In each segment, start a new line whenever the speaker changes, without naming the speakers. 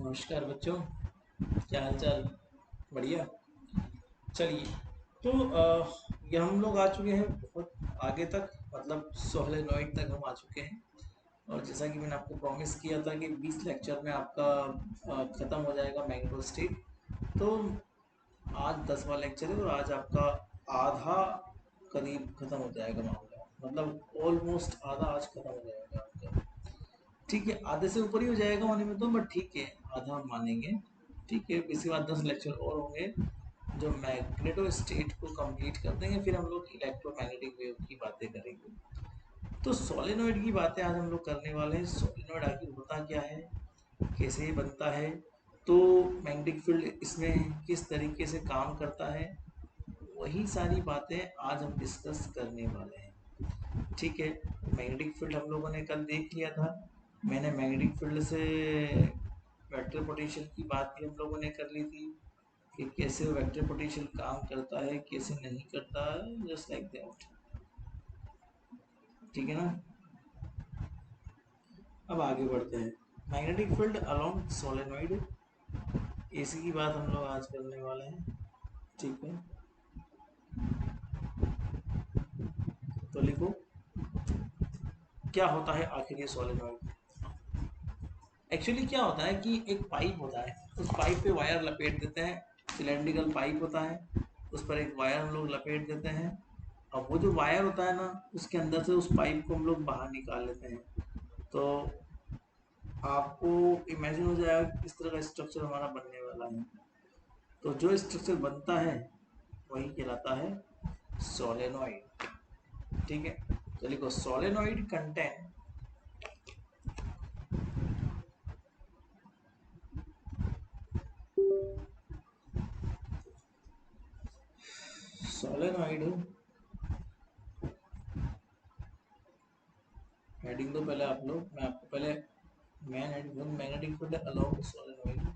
नमस्कार बच्चों, क्या हाल चाल। बढ़िया। चलिए, तो ये हम लोग आ चुके हैं बहुत आगे तक, मतलब सोलेनॉइड तक हम आ चुके हैं। और जैसा कि मैंने आपको प्रॉमिस किया था कि 20 लेक्चर में आपका ख़त्म हो जाएगा मैग्नेटो स्टेट। तो आज 10वां लेक्चर है और आज आपका आधा करीब ख़त्म हो जाएगा मामला, मतलब ऑलमोस्ट आधा आज ख़त्म हो जाएगा आपका। ठीक है, आधे से ऊपर ही हो जाएगा होने में तो, बट ठीक है, आधा हम मानेंगे। ठीक है, इसके बाद 10 लेक्चर और होंगे जो मैग्नेटो स्टेट को कंप्लीट कर देंगे, फिर हम लोग इलेक्ट्रोमैग्नेटिक वेव की बातें करेंगे। तो सोलेनोइड की बातें आज हम लोग करने वाले हैं। सोलेनोइड आखिर होता क्या है, कैसे बनता है, तो मैग्नेटिक फील्ड इसमें किस तरीके से काम करता है, वही सारी बातें आज हम डिस्कस करने वाले हैं। ठीक है, मैग्नेटिक फील्ड हम लोगों ने कल देख लिया था। मैंने मैग्नेटिक फील्ड से वेक्टर पोटेंशियल की बात भी हम लोगों ने कर ली थी कि कैसे वेक्टर पोटेंशियल काम करता है, कैसे नहीं करता है, जस्ट लाइक दैट। ठीक है ना। अब आगे बढ़ते हैं। मैग्नेटिक फील्ड अलोंग सोलेनोइड, इसी की बात हम लोग आज करने वाले हैं। ठीक है, तो लिखो क्या होता है आखिर ये सोलेनोइड। एक्चुअली क्या होता है कि एक पाइप होता है, उस पाइप पे वायर लपेट देते हैं। सिलेंड्रिकल पाइप होता है, उस पर एक वायर हम लोग लपेट देते हैं। अब वो जो वायर होता है ना, उसके अंदर से उस पाइप को हम लोग बाहर निकाल लेते हैं। तो आपको इमेजिन हो जाएगा कि किस तरह का स्ट्रक्चर हमारा बनने वाला है। तो जो स्ट्रक्चर बनता है वही कहलाता है सोलेनोइड। ठीक है, तो लिखो सोलेनोइड कंटेन सोलेनोइड। हेडिंग दो पहले आप लोग, मैं आपको पहले मैन हेडिंग दूँ। Magnetic field along solenoid.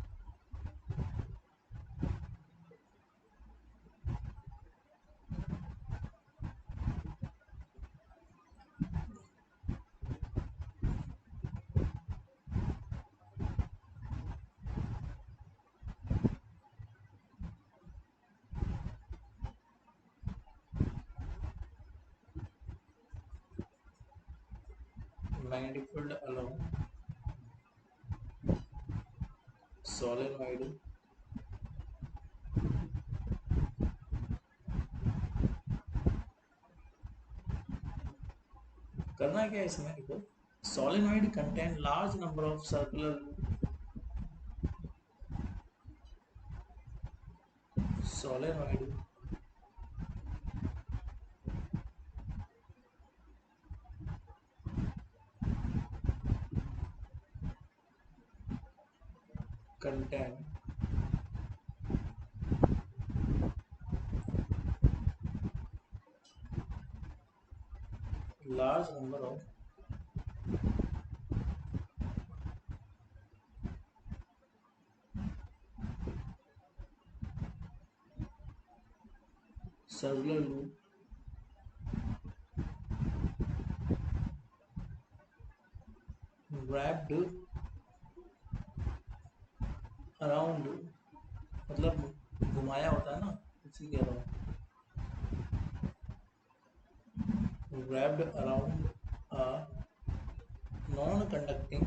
Magnetic field along solenoid करना क्या है इसमें, देखो solenoid contain large number of circular solenoid contain large number of circular loop wrapped around, मतलब घुमाया होता है ना, इसी कह रहा हूँ। wrapped around a non conducting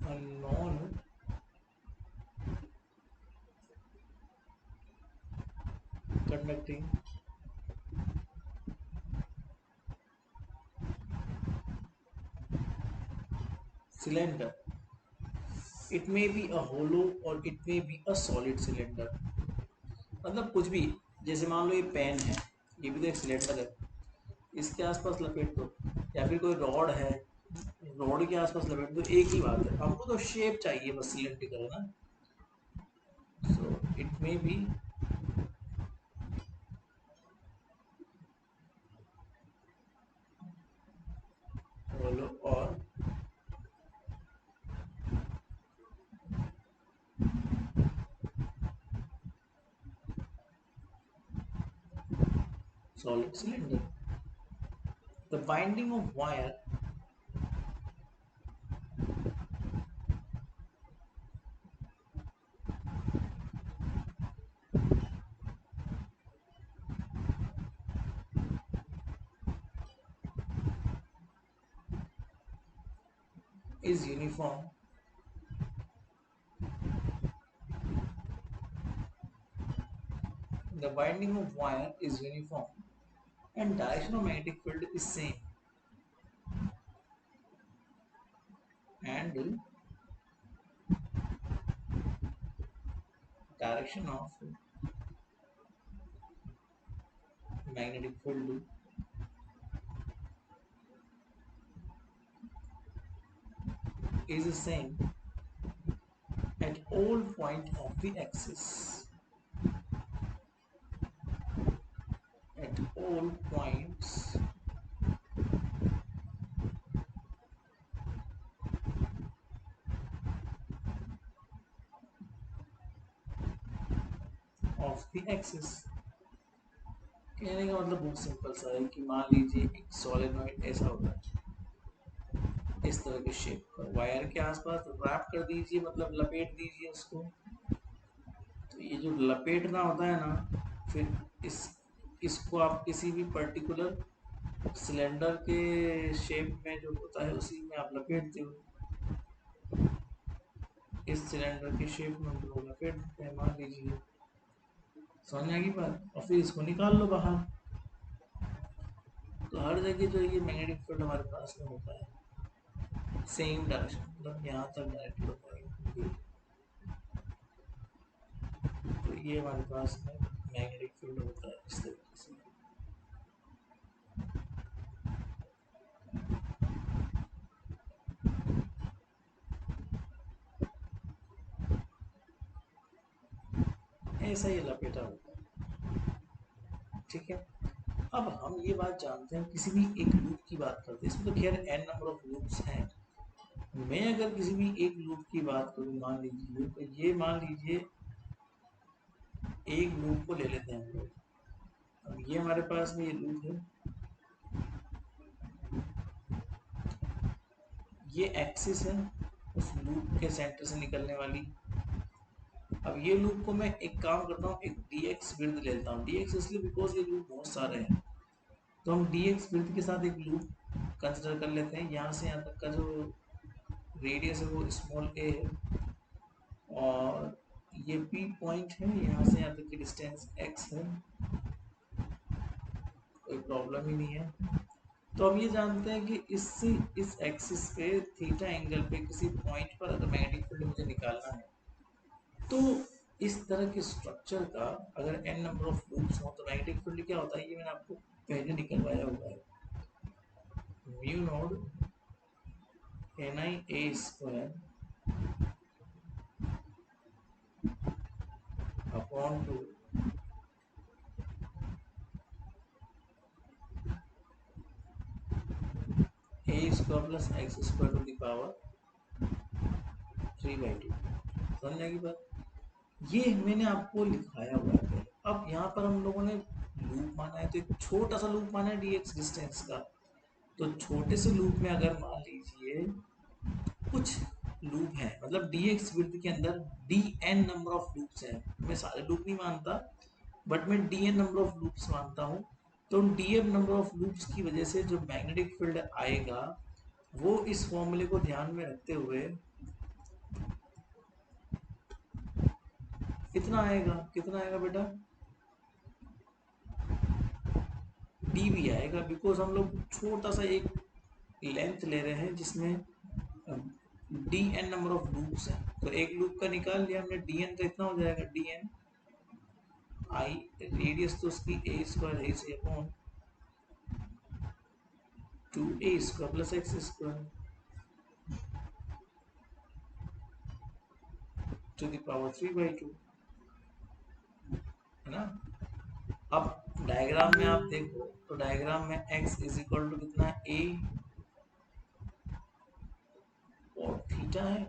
a non conducting cylinder. It may be a hollow or it may be a solid cylinder. मतलब कुछ भी, जैसे मान लो ये पेन है, ये भी तो एक सिलेंडर है, इसके आसपास लपेट दो, या फिर कोई रॉड है, रॉड के आसपास लपेट दो, एक ही बात है। हमको तो शेप चाहिए बस सिलेंड्रिकल, है ना। So it may be hollow or solid cylinder। The binding of wire is uniform the binding of wire is uniform and direction of magnetic field is same, and direction of magnetic field is the same at all point of the axis. At all points of the axis. कहने का मतलब बहुत simple सा है कि मान लीजिए एक सोलेनोइड ऐसा होता है इस तरह के शेप का, वायर के आसपास रैप कर दीजिए, मतलब लपेट दीजिए उसको। तो ये जो लपेटना होता है ना, फिर इसको आप किसी भी पर्टिकुलर सिलेंडर के शेप में जो होता है उसी में आप लपेटते हो। इस सिलेंडर के शेप में हम लोग लपेट देते हैं, मान लीजिए। समझ आएगी बात? और फिर इसको निकाल लो बाहर। तो हर जगह जो ये मैग्नेटिक फील्ड हमारे पास में होता है सेम डायरेक्शन, मतलब यहाँ तक डायरेक्ट होता है। तो ये हमारे पास में मैग्नेटिक फील्ड होता है इस तरीके से। ऐसा ये लपेटा होता है, ठीक है। अब हम ये बात जानते हैं, किसी भी एक लूप की बात करते हैं, इसमें तो खैर n नंबर ऑफ लूप्स हैं। मैं अगर किसी भी एक लूप की बात करूँ, मान लीजिए, तो ये मान लीजिए एक लूप को ले लेते हैं हम लोग। अब ये हमारे पास में ये लूप है, ये एक्सिस है उस लूप के सेंटर से निकलने वाली। अब ये लूप को मैं एक काम करता हूँ, एक dx विड्थ लेता हूँ। dx इसलिए बिकॉज ये लूप बहुत सारे हैं, तो हम dx विड्थ के साथ एक लूप कंसिडर कर लेते हैं। यहाँ से यहाँ तक का जो रेडियस है वो स्मॉल a है, और ये P पॉइंट है, यहाँ से यहाँ तक की डिस्टेंस x है, कोई प्रॉब्लम ही नहीं है। तो अब ये जानते हैं कि इस एक्सिस पे थीटा एंगल पे किसी पॉइंट पर अगर मैग्नेटिक फील्ड मुझे निकालना है, तो इस तरह के स्ट्रक्चर का अगर n नंबर ऑफ लूप्स हो तो मैग्नेटिक फील्ड क्या होता है, ये मैंने आपको पहले निकलवाया हुआ है। Mu naught ni a square upon 2 a square plus x square to the power 3/2। समझ आएगी बात? ये मैंने आपको लिखाया हुआ है। अब यहाँ पर हम लोगों ने लूप माना है, तो एक छोटा सा लूप माना है dx डिस्टेंस का। तो छोटे से लूप में अगर मान लीजिए कुछ लूप है, मतलब dx विड्थ के अंदर dn नंबर ऑफ लूप्स हैं। मैं सारे लूप नहीं मानता, बट मैं dn नंबर ऑफ लूप्स मानता हूँ। तो dn नंबर ऑफ लूप्स की वजह से जो मैग्नेटिक फील्ड आएगा वो इस फॉर्मूले को ध्यान में रखते हुए कितना आएगा, कितना आएगा बेटा, डी भी आएगा, बिकॉज हम लोग छोटा सा एक लेंथ ले रहे हैं जिसमें d n number of loops हैं। तो एक लूप का निकाल लिया हमने, डी एन तो इतना हो जाएगा, डी एन आई, रेडियस तो उसकी ए स्क्वायर है, इसे upon 2a square plus x square to the power 3/2, है ना। अब डायग्राम में आप देखो, तो डायग्राम में x इज इक्वल टू कितना है, a और थीटा है।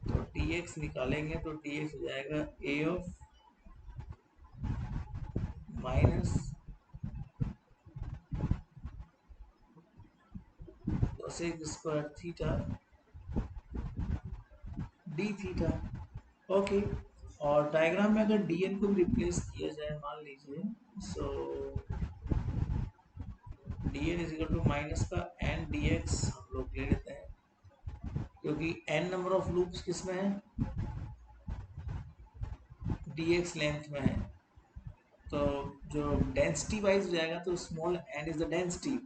तो dx निकालेंगे तो dx हो जाएगा a of minus cosec square theta D theta. Okay, और डायग्राम में अगर dn को भी रिप्लेस किया जाए, मान लीजिए, so dn is equal to minus का n dx हम लोग ले लेते हैं, क्योंकि n नंबर ऑफ लूप्स किस में है, dx लेंथ में है। तो जो डेंसिटी वाइज हो जाएगा तो small n is the density,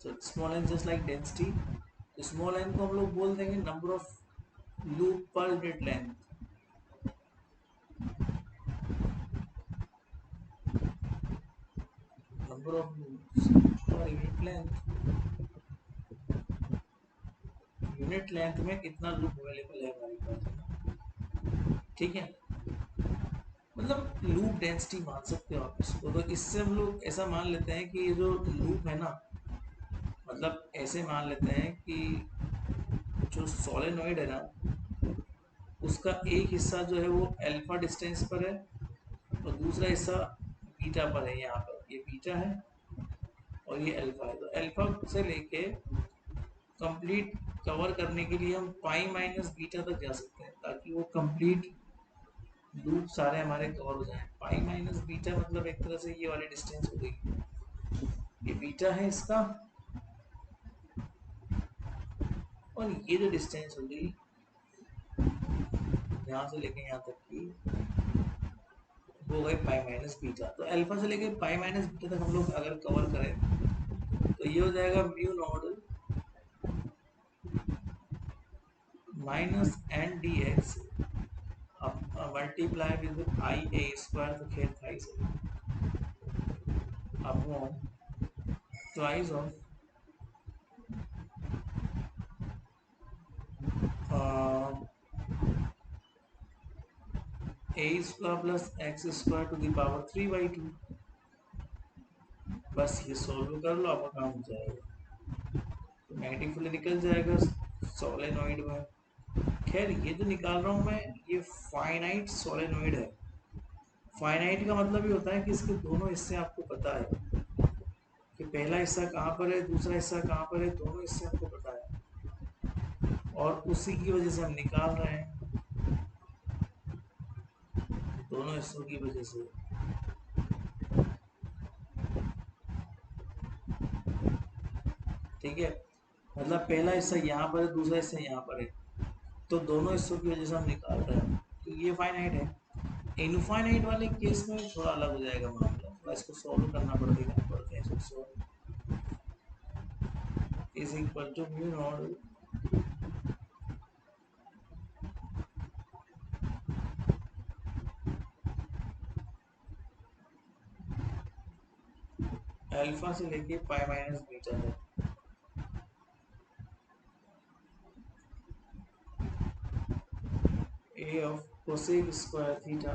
so small n just like density, तो small n को हम लोग बोल देंगे number of loop per unit length. Number of loops per unit length, unit length में कितना लूप अवेलेबल है हमारे पास, ठीक है। मतलब लूप डेंसिटी मान सकते हो आप इसको। तो इससे हम लोग ऐसा मान लेते हैं कि ये जो लूप है ना, मतलब ऐसे मान लेते हैं कि जो सोलेनॉइड है ना, उसका एक हिस्सा जो है वो अल्फा डिस्टेंस पर है और दूसरा हिस्सा बीटा पर है। यहाँ पर ये बीटा है और ये अल्फा है। तो अल्फा से लेके कंप्लीट कवर करने के लिए हम पाई माइनस बीटा तक जा सकते हैं, ताकि वो कंप्लीट लूप सारे हमारे कवर हो जाएं। पाई माइनस बीटा मतलब एक तरह से ये वाली डिस्टेंस हो गई, ये बीटा है इसका, और ये जो डिस्टेंस हो गई यहाँ से लेके यहाँ तक की, वो गए पाई माइनस बीटा। तो अल्फा से लेके पाई माइनस बीटा तक हम लोग अगर कवर करें तो ये हो जाएगा mu naught minus n d x multiply with i a square, तो खेल था इसे upon twice of a square plus x square to the power 3/2। बस ये सॉल्व कर लो, आपका काम हो जाएगा। तो नेगेटिव फुल निकल जाएगा सोलेनॉइड में। खैर ये जो निकाल रहा हूँ मैं, ये फाइनाइट सोलेनॉइड है। फाइनाइट का मतलब ये होता है कि इसके दोनों हिस्से आपको पता है कि पहला हिस्सा कहाँ पर है, दूसरा हिस्सा कहाँ पर है, दोनों हिस्से हमको पता है, और उसी की वजह से हम निकाल रहे हैं, दोनों हिस्सों की वजह से। ठीक है, मतलब पहला हिस्सा यहाँ पर है, दूसरा हिस्सा यहाँ पर है, तो दोनों हिस्सों की वजह से हम निकाल रहे हैं, तो ये फाइनाइट है। इनफाइनाइट वाले केस में थोड़ा अलग हो जाएगा मामला, थोड़ा इसको सॉल्व करना पड़ते हैं। इसको solve is equal to mu naught alpha से लेके पाई माइनस बीटा तक, a of cosec square theta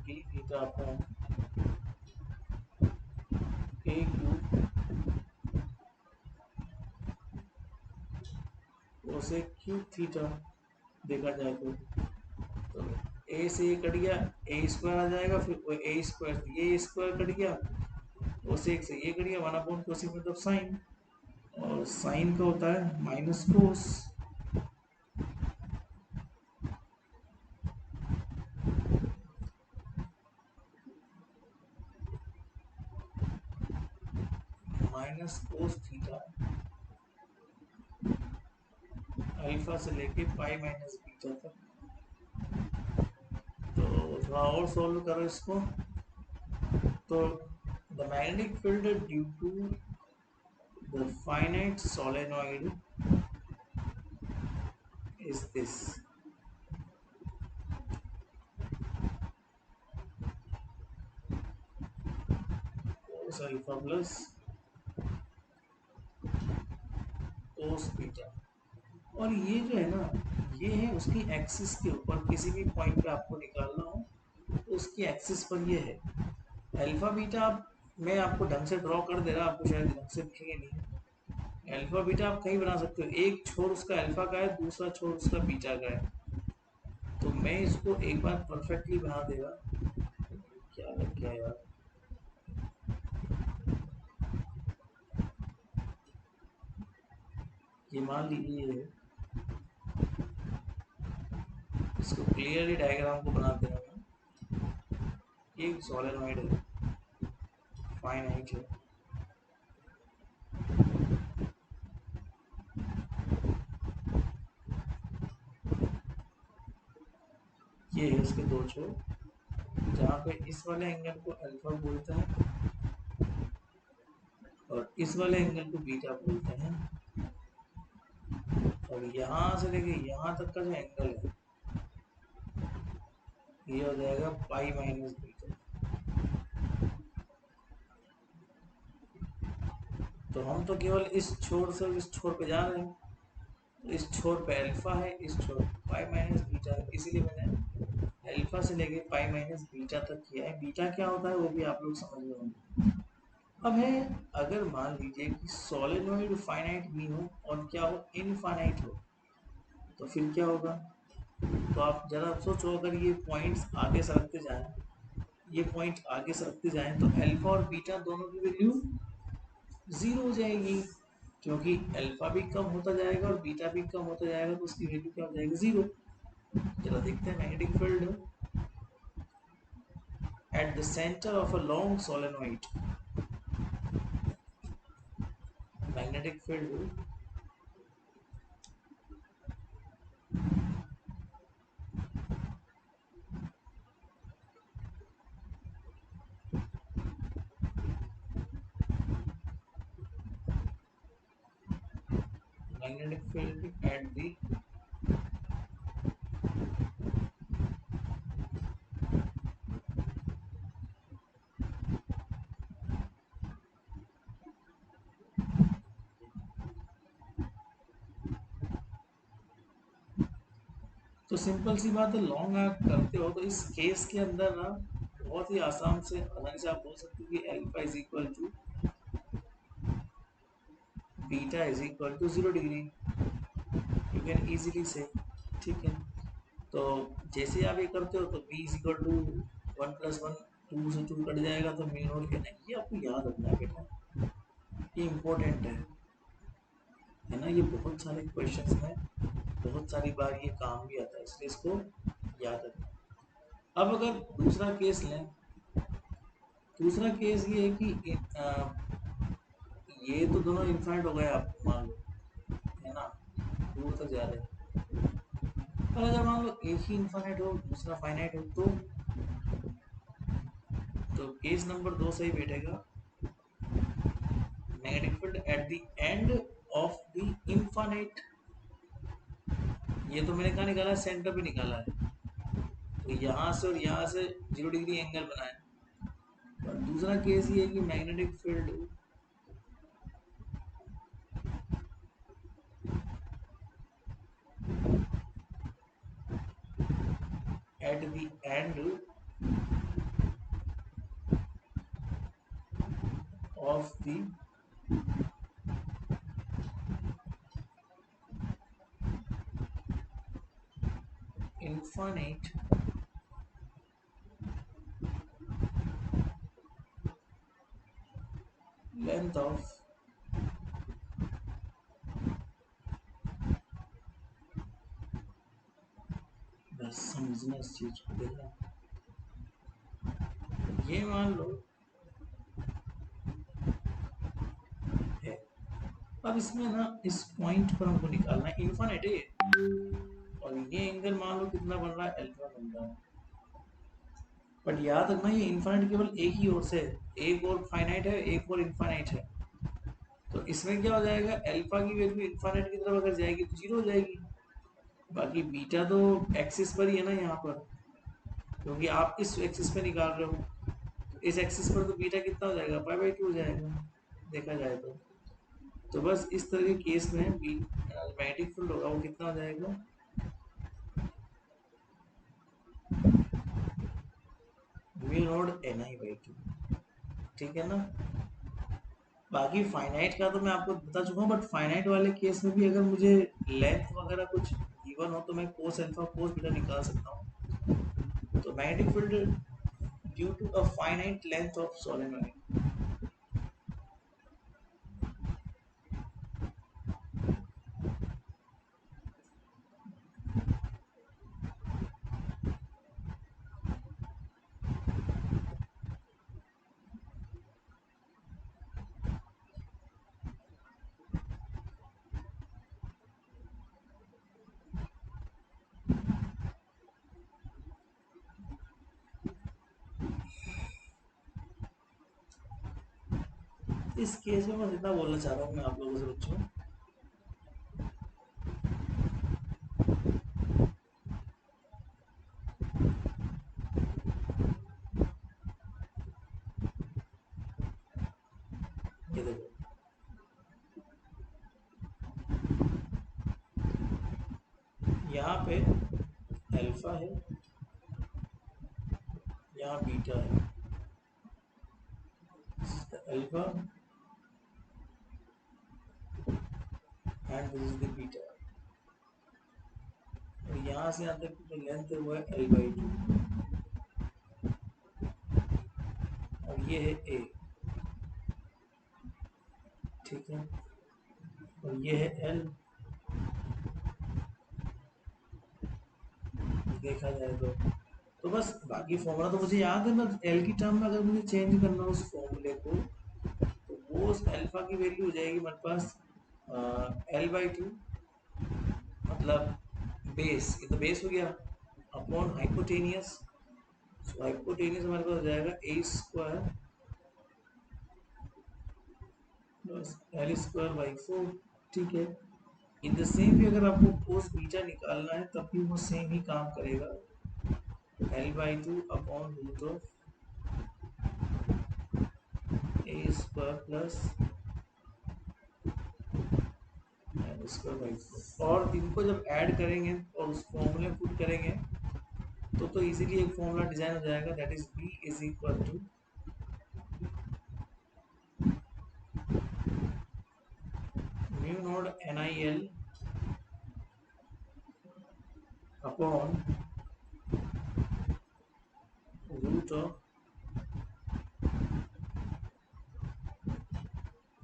d theta upon a cube cosec cube theta देखा जाए तो a से ये कट गया, a स्क्वायर आ जाएगा, फिर a स्क्वायर से ये स्क्वायर कट गया, कोसेक से ये कट गया, 1/, कोसेक मतलब साइन, और साइन का होता है minus cos. Minus cos theta alpha से लेके पाई माइनस बीटा तक। तो थोड़ा और सोल्व करो इसको। तो the magnetic field due to the finite solenoid is this cos alpha plus cos beta. और ये जो है ना, ये है उसकी एक्सिस के ऊपर, किसी भी पॉइंट पे आपको निकालना हो तो उसकी एक्सिस पर ये है। अल्फा बीटा मैं आपको ढंग से ड्रॉ कर दे रहा, आपको शायद ढंग से दिखेंगे नहीं। अल्फा बीटा आप कहीं बना सकते हो, एक छोर उसका अल्फा का है, दूसरा छोर उसका बीटा का है। तो मैं इसको एक बार परफेक्टली बना देगा, क्या लग गया यार, ये मान लीजिए इसको क्लियरली डायग्राम को बना दे रहा हूँ। ये सोलेनॉइड है, फाइनाइट है। ये है इसके दो छोर, जहाँ पे इस वाले एंगल को अल्फा बोलते हैं और इस वाले एंगल को बीटा बोलते हैं। और यहाँ से लेके यहाँ तक का जो एंगल है ये हो जाएगा पाई माइनस बीटा। तो हम तो केवल इस छोर से इस छोर पे जा रहे हैं, तो इस छोर पे अल्फा है, इस छोर पाई माइनस बीटा है, इसीलिए मैंने अल्फा से लेके पाई माइनस बीटा तक किया है। बीटा क्या होता है वो भी आप लोग समझ रहे होंगे। अब है, अगर मान लीजिए कि सोलेनॉइड फाइनाइट भी हो और क्या हो, इनफाइनाइट हो, तो फिर क्या होगा? तो आप जरा सोचो, अगर ये पॉइंट्स आगे सरकते जाएं, ये पॉइंट आगे सरकते जाएं, तो अल्फा और बीटा दोनों की वैल्यू जीरो हो जाएगी, क्योंकि अल्फा भी कम होता जाएगा और बीटा भी कम होता जाएगा, तो उसकी वैल्यू क्या हो जाएगी? जीरो। जरा देखते हैं magnetic field at the centre of a long solenoid. Magnetic field magnetic field at the तो सिंपल सी बात है, लॉन्ग आर्क करते हो तो इस केस के अंदर ना बहुत ही आसानी से आप बोल सकते हो कि alpha is equal to beta is equal to 0 degree. You can easily से, ठीक है। तो जैसे आप ये करते हो तो b इज इक्वल टू 1+1, 2 से 2 कट जाएगा तो म्यू नॉट के नहीं, ये आपको याद रखना है बेटा, ये इम्पोर्टेंट है ना। ये बहुत सारे क्वेश्चंस में बहुत सारी बार ये काम भी आता है, इसलिए इसको याद रखना। अब अगर दूसरा केस लें, दूसरा केस ये है कि ये तो दोनों इन्फाइनाइट हो गए, आप मान लो, है ना, दूर तक जा रहे हैं। पर अगर मान लो एक ही इन्फाइनाइट हो, दूसरा फाइनाइट हो, तो केस नंबर 2 सही बैठेगा। Negative field at the end of the infinite, ये तो मैंने कहा निकाला है, सेंटर पे निकाला है, तो यहाँ से और यहाँ से 0 डिग्री एंगल बनाए। और दूसरा केस ये है कि magnetic field at the end of the infinite length of बस समझना इस चीज को, देखना। ये मान लो है, अब इसमें ना इस पॉइंट पर हमको निकालना है, इन्फिनिट है और ये एंगल मान लो कितना बन रहा है, अल्फा बन रहा है। बट याद रखना ये इन्फिनिट केवल एक ही ओर से, एक और फाइनाइट है, एक और इन्फिनिट है। तो इसमें क्या हो जाएगा, अल्फा की वैल्यू इन्फिनिट की तरफ अगर जाएगी तो जीरो हो जाएगी। बाकी बीटा तो एक्सिस पर ही है ना यहाँ पर, क्योंकि आप इस एक्सिस पे निकाल रहे हो, तो इस एक्सिस पर तो बीटा कितना हो जाएगा, पाई/2 हो जाएगा देखा जाए तो बस इस तरह के केस में मैग्नेटिक फील्ड होगा वो कितना हो जाएगा, म्यू नॉट Ni/2, ठीक है ना। बाकी फाइनाइट का तो मैं आपको बता चुका हूँ, बट फाइनाइट वाले केस में भी अगर मुझे लेंथ वगैरह कुछ गिवन हो तो मैं कोस अल्फा कोस बीटा निकाल सकता हूँ। तो magnetic field due to a finite length of solenoid, इस केस में बस इतना बोलना चाह रहा हूँ मैं आप लोगों से बच्चों, ये देखो यहाँ पे अल्फा है, यहाँ बीटा है, alpha and this is the beta, और यहाँ से यहाँ तक जो लेंथ है वो है L/2, और ये है A, ठीक है, और ये है L, देखा जाए तो बस बाकी फॉर्मूला तो मुझे याद है, बस एल की टर्म में अगर मुझे चेंज करना हो उस फॉर्मूले को, तो वो उस अल्फा की वैल्यू हो जाएगी मेरे पास L/2, मतलब बेस, ये तो बेस हो गया, अपॉन हाइपोटेनियस, सो हाइपोटेनियस हमारे पास हो जाएगा A² प्लस L²/4, ठीक है। इन द सेम भी अगर आपको कोस बीटा निकालना है तब भी वो सेम ही काम करेगा, L/2 upon root of A² plus L²/4, और इनको जब ऐड करेंगे और उस फॉर्मूले में पुट करेंगे तो इजीली एक फॉर्मूला डिजाइन हो जाएगा, that is B is equal to mu naught NIL upon root of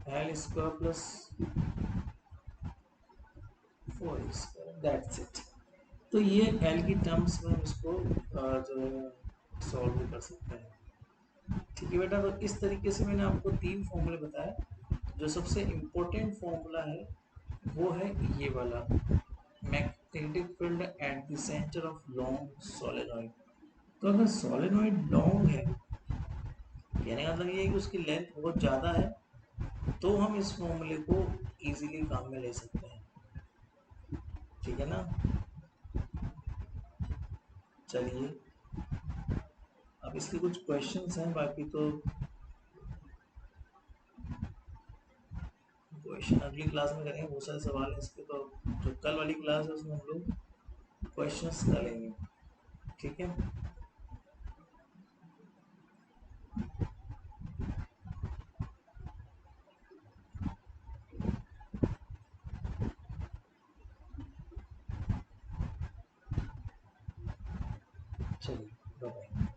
L² plus 4² that's it. तो ये एल की टर्म्स में हम इसको जो है सॉल्व कर सकते हैं, ठीक है बेटा। तो इस तरीके से मैंने आपको 3 फॉर्मूले बताए। जो सबसे इम्पोर्टेंट फॉर्मूला है वो है ये वाला, magnetic field at the centre of long solenoid. तो अगर सोलेनॉइड लॉन्ग है, कहने का मतलब ये है कि उसकी लेंथ बहुत ज़्यादा है, तो हम इस फॉर्मूले को इजीली काम में ले सकते हैं, ठीक है ना। चलिए अब इसके कुछ क्वेश्चंस हैं, बाकी तो क्वेश्चन अगली क्लास में करेंगे, बहुत सारे सवाल हैं इसके, तो जो कल वाली क्लास है उसमें हम लोग क्वेश्चंस करेंगे, ठीक है। चलिए बाय।